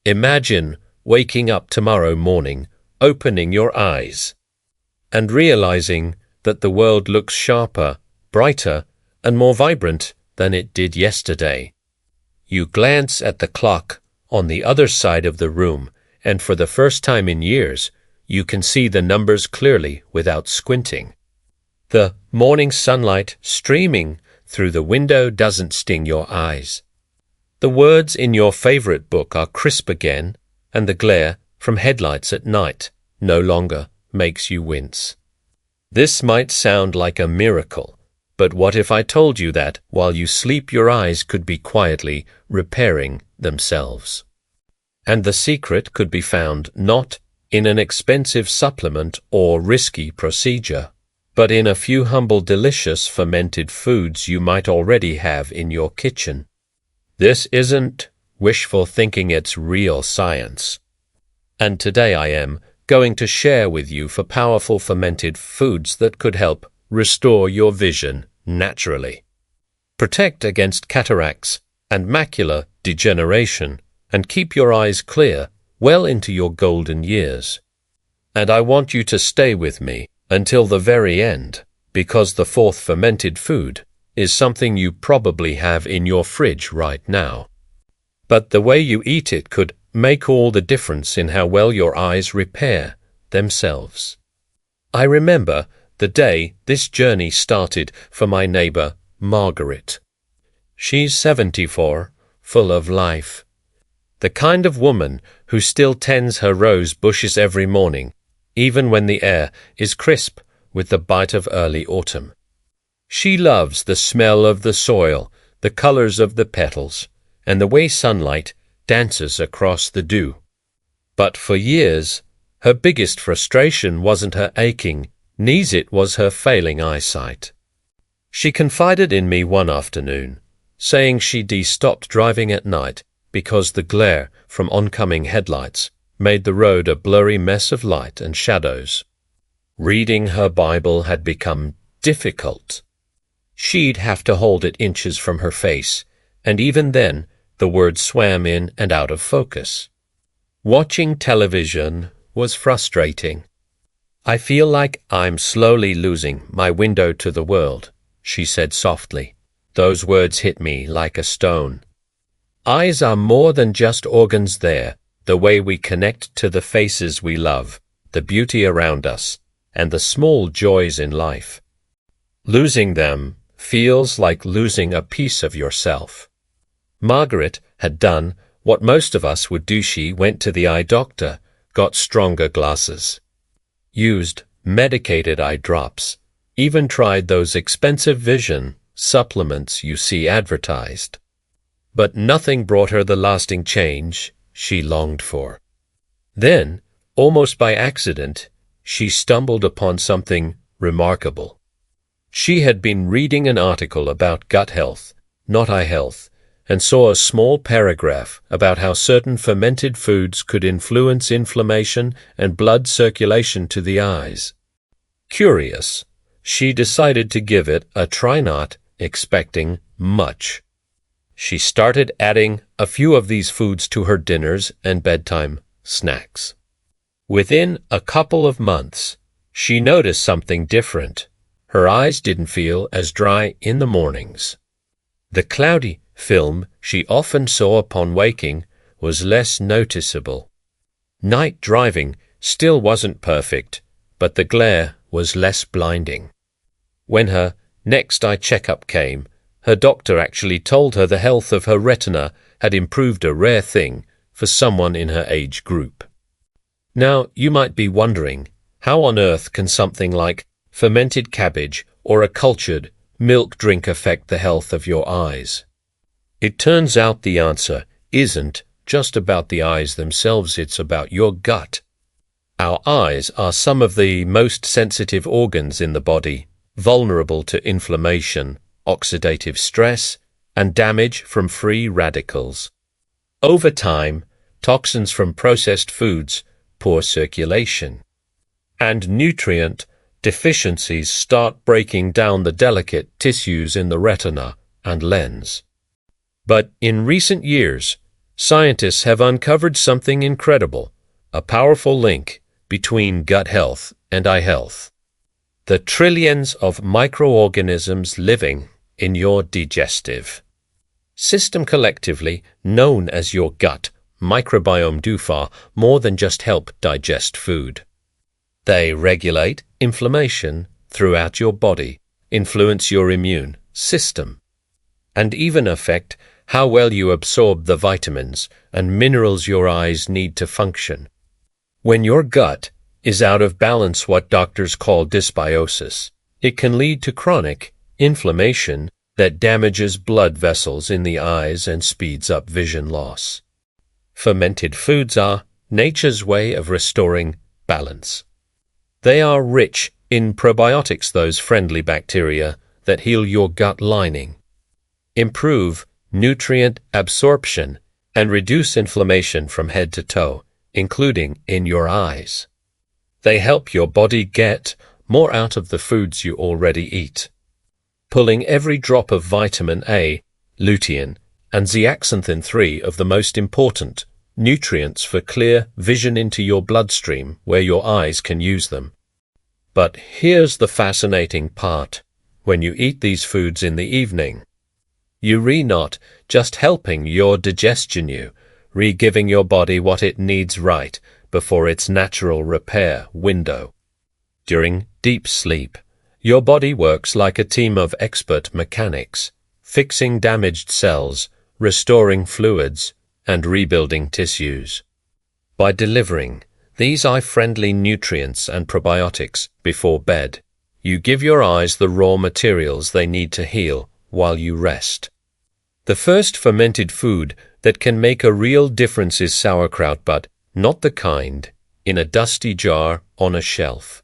Imagine waking up tomorrow morning, opening your eyes, and realizing that the world looks sharper, brighter, and more vibrant than it did yesterday. You glance at the clock on the other side of the room, and for the first time in years, you can see the numbers clearly without squinting. The morning sunlight streaming through the window doesn't sting your eyes. The words in your favorite book are crisp again, and the glare from headlights at night no longer makes you wince. This might sound like a miracle, but what if I told you that while you sleep your eyes could be quietly repairing themselves? And the secret could be found not in an expensive supplement or risky procedure, but in a few humble, delicious fermented foods you might already have in your kitchen. This isn't wishful thinking, it's real science. And today I am going to share with you 4 powerful fermented foods that could help restore your vision naturally, protect against cataracts and macular degeneration, and keep your eyes clear well into your golden years. And I want you to stay with me until the very end, because the 4th fermented food is something you probably have in your fridge right now. But the way you eat it could make all the difference in how well your eyes repair themselves. I remember the day this journey started for my neighbor, Margaret. She's 74, full of life. The kind of woman who still tends her rose bushes every morning, even when the air is crisp with the bite of early autumn. She loves the smell of the soil, the colors of the petals, and the way sunlight dances across the dew. But for years, her biggest frustration wasn't her aching knees, it was her failing eyesight. She confided in me one afternoon, saying she'd stopped driving at night because the glare from oncoming headlights made the road a blurry mess of light and shadows. Reading her Bible had become difficult. She'd have to hold it inches from her face, and even then the words swam in and out of focus. Watching television was frustrating. I feel like I'm slowly losing my window to the world, she said softly. Those words hit me like a stone. Eyes are more than just organs. They're the way we connect to the faces we love, the beauty around us, and the small joys in life. Losing them feels like losing a piece of yourself. Margaret had done what most of us would do. She went to the eye doctor, got stronger glasses, used medicated eye drops, even tried those expensive vision supplements you see advertised. But nothing brought her the lasting change she longed for. Then, almost by accident, she stumbled upon something remarkable. She had been reading an article about gut health, not eye health, and saw a small paragraph about how certain fermented foods could influence inflammation and blood circulation to the eyes. Curious, she decided to give it a try, not expecting much. She started adding a few of these foods to her dinners and bedtime snacks. Within a couple of months, she noticed something different. Her eyes didn't feel as dry in the mornings. The cloudy film she often saw upon waking was less noticeable. Night driving still wasn't perfect, but the glare was less blinding. When her next eye checkup came, her doctor actually told her the health of her retina had improved, a rare thing for someone in her age group. Now, you might be wondering, how on earth can something like fermented cabbage or a cultured milk drink affect the health of your eyes? It turns out the answer isn't just about the eyes themselves, it's about your gut. Our eyes are some of the most sensitive organs in the body, vulnerable to inflammation, oxidative stress, and damage from free radicals. Over time, toxins from processed foods, poor circulation, and nutrient deficiencies start breaking down the delicate tissues in the retina and lens. But in recent years, scientists have uncovered something incredible, a powerful link between gut health and eye health. The trillions of microorganisms living in your digestive system, collectively known as your gut microbiome, do far more than just help digest food. They regulate inflammation throughout your body, influence your immune system, and even affect how well you absorb the vitamins and minerals your eyes need to function. When your gut is out of balance, what doctors call dysbiosis, it can lead to chronic inflammation that damages blood vessels in the eyes and speeds up vision loss. Fermented foods are nature's way of restoring balance. They are rich in probiotics, those friendly bacteria that heal your gut lining, improve nutrient absorption, and reduce inflammation from head to toe, including in your eyes. They help your body get more out of the foods you already eat, pulling every drop of vitamin A, lutein, and zeaxanthin, 3 of the most important nutrients for clear vision, into your bloodstream where your eyes can use them. But here's the fascinating part. When you eat these foods in the evening, you're not just helping your digestion, you're giving your body what it needs right before its natural repair window. During deep sleep, your body works like a team of expert mechanics, fixing damaged cells, restoring fluids, and rebuilding tissues. By delivering these eye-friendly nutrients and probiotics before bed, you give your eyes the raw materials they need to heal while you rest. The first fermented food that can make a real difference is sauerkraut, but not the kind in a dusty jar on a shelf.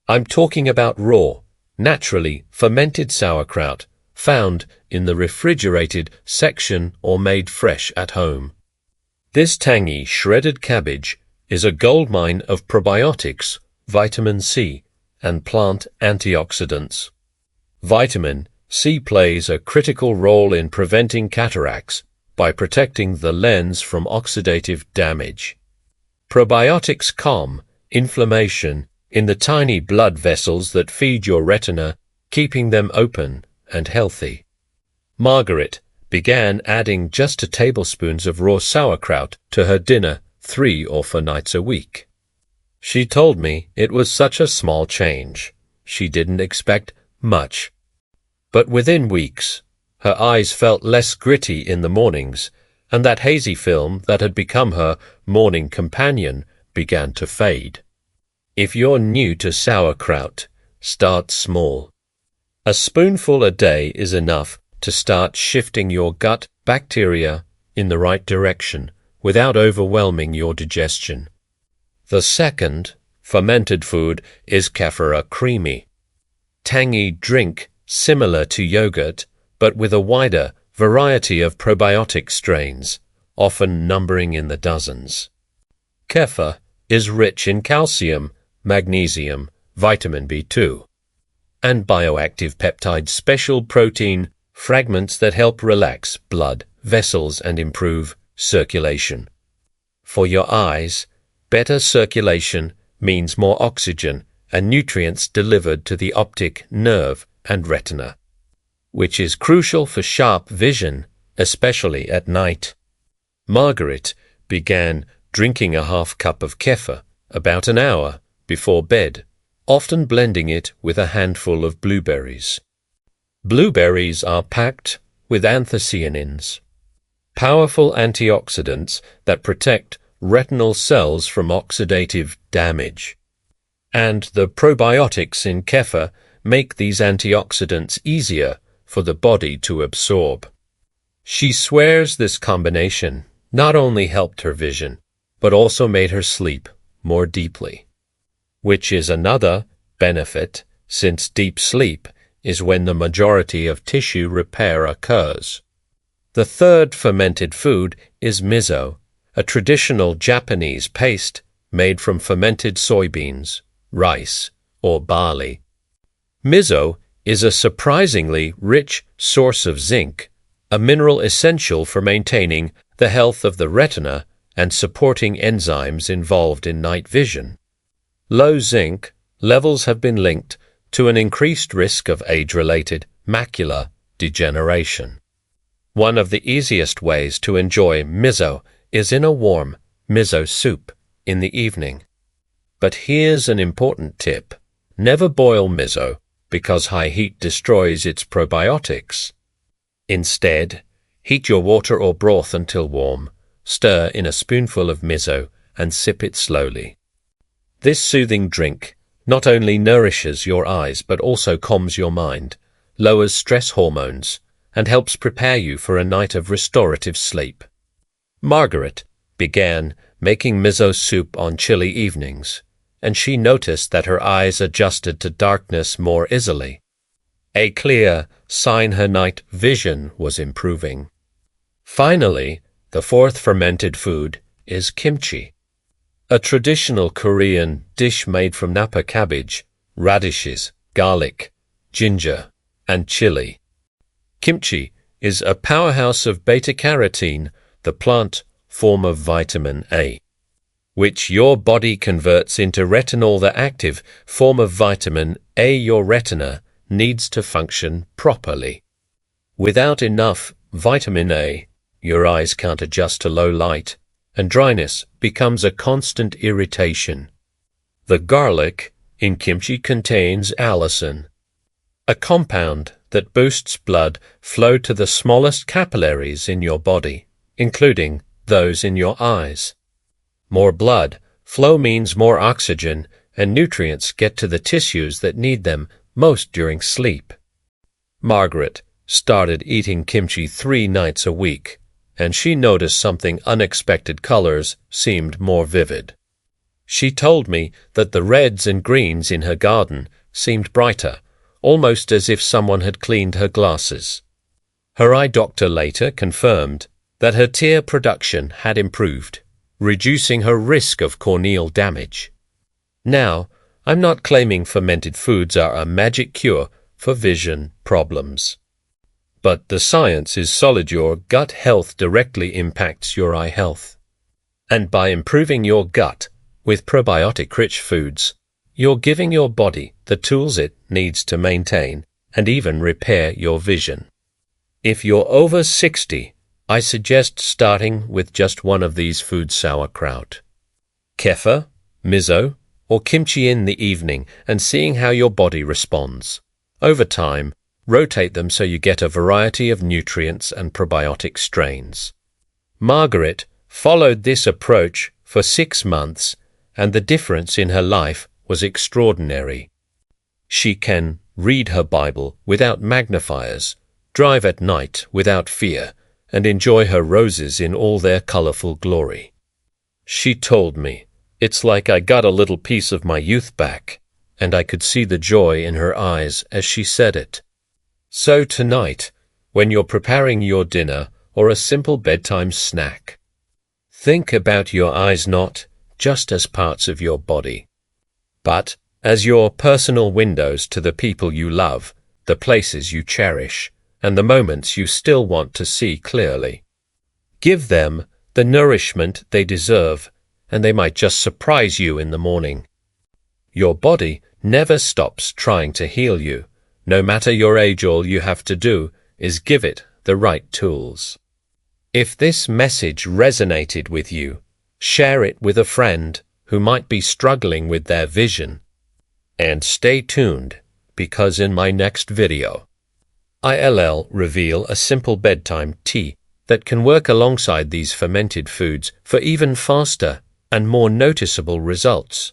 I'm talking about raw, naturally fermented sauerkraut, found in the refrigerated section or made fresh at home. This tangy shredded cabbage is a goldmine of probiotics, vitamin C, and plant antioxidants. Vitamin C plays a critical role in preventing cataracts by protecting the lens from oxidative damage. Probiotics calm inflammation in the tiny blood vessels that feed your retina, keeping them open and healthy. Margaret began adding just 2 tablespoons of raw sauerkraut to her dinner 3 or 4 nights a week. She told me it was such a small change. She didn't expect much. But within weeks, her eyes felt less gritty in the mornings, and that hazy film that had become her morning companion began to fade. If you're new to sauerkraut, start small. A spoonful a day is enough to start shifting your gut bacteria in the right direction without overwhelming your digestion. The second fermented food is kefir, a creamy, tangy drink similar to yogurt, but with a wider variety of probiotic strains, often numbering in the dozens. Kefir is rich in calcium, magnesium, vitamin B2, and bioactive peptide special protein fragments that help relax blood vessels and improve circulation. For your eyes, better circulation means more oxygen and nutrients delivered to the optic nerve and retina, which is crucial for sharp vision, especially at night. Margaret began drinking a half cup of kefir about an hour before bed, often blending it with a handful of blueberries. Blueberries are packed with anthocyanins, powerful antioxidants that protect retinal cells from oxidative damage. And the probiotics in kefir make these antioxidants easier for the body to absorb. She swears this combination not only helped her vision, but also made her sleep more deeply, which is another benefit, since deep sleep is when the majority of tissue repair occurs. The third fermented food is miso, a traditional Japanese paste made from fermented soybeans, rice, or barley. Miso is a surprisingly rich source of zinc, a mineral essential for maintaining the health of the retina, and supporting enzymes involved in night vision. Low zinc levels have been linked to an increased risk of age-related macular degeneration. One of the easiest ways to enjoy miso is in a warm miso soup in the evening. But here's an important tip. Never boil miso because high heat destroys its probiotics. Instead, heat your water or broth until warm, stir in a spoonful of miso, and sip it slowly. This soothing drink not only nourishes your eyes but also calms your mind, lowers stress hormones, and helps prepare you for a night of restorative sleep. Margaret began making miso soup on chilly evenings, and she noticed that her eyes adjusted to darkness more easily. A clear sign her night vision was improving. Finally, the fourth fermented food is kimchi, a traditional Korean dish made from napa cabbage, radishes, garlic, ginger, and chili. Kimchi is a powerhouse of beta-carotene, the plant form of vitamin A, which your body converts into retinal, the active form of vitamin A your retina needs to function properly. Without enough vitamin A, your eyes can't adjust to low light, and dryness becomes a constant irritation. The garlic in kimchi contains allicin, a compound that boosts blood flow to the smallest capillaries in your body, including those in your eyes. More blood flow means more oxygen, and nutrients get to the tissues that need them most during sleep. Margaret started eating kimchi 3 nights a week, and she noticed something unexpected. Colors seemed more vivid. She told me that the reds and greens in her garden seemed brighter, almost as if someone had cleaned her glasses. Her eye doctor later confirmed that her tear production had improved, reducing her risk of corneal damage. Now, I'm not claiming fermented foods are a magic cure for vision problems. But the science is solid. Your gut health directly impacts your eye health. And by improving your gut with probiotic-rich foods, you're giving your body the tools it needs to maintain and even repair your vision. If you're over 60, I suggest starting with just one of these foods: sauerkraut, kefir, miso, or kimchi in the evening, and seeing how your body responds. Over time, rotate them so you get a variety of nutrients and probiotic strains. Margaret followed this approach for 6 months, and the difference in her life was extraordinary. She can read her Bible without magnifiers, drive at night without fear, and enjoy her roses in all their colorful glory. She told me, "It's like I got a little piece of my youth back," and I could see the joy in her eyes as she said it. So tonight, when you're preparing your dinner or a simple bedtime snack, think about your eyes not just as parts of your body, but as your personal windows to the people you love, the places you cherish, and the moments you still want to see clearly. Give them the nourishment they deserve, and they might just surprise you in the morning. Your body never stops trying to heal you. No matter your age, all you have to do is give it the right tools. If this message resonated with you, share it with a friend who might be struggling with their vision. And stay tuned, because in my next video, I'll reveal a simple bedtime tea that can work alongside these fermented foods for even faster and more noticeable results.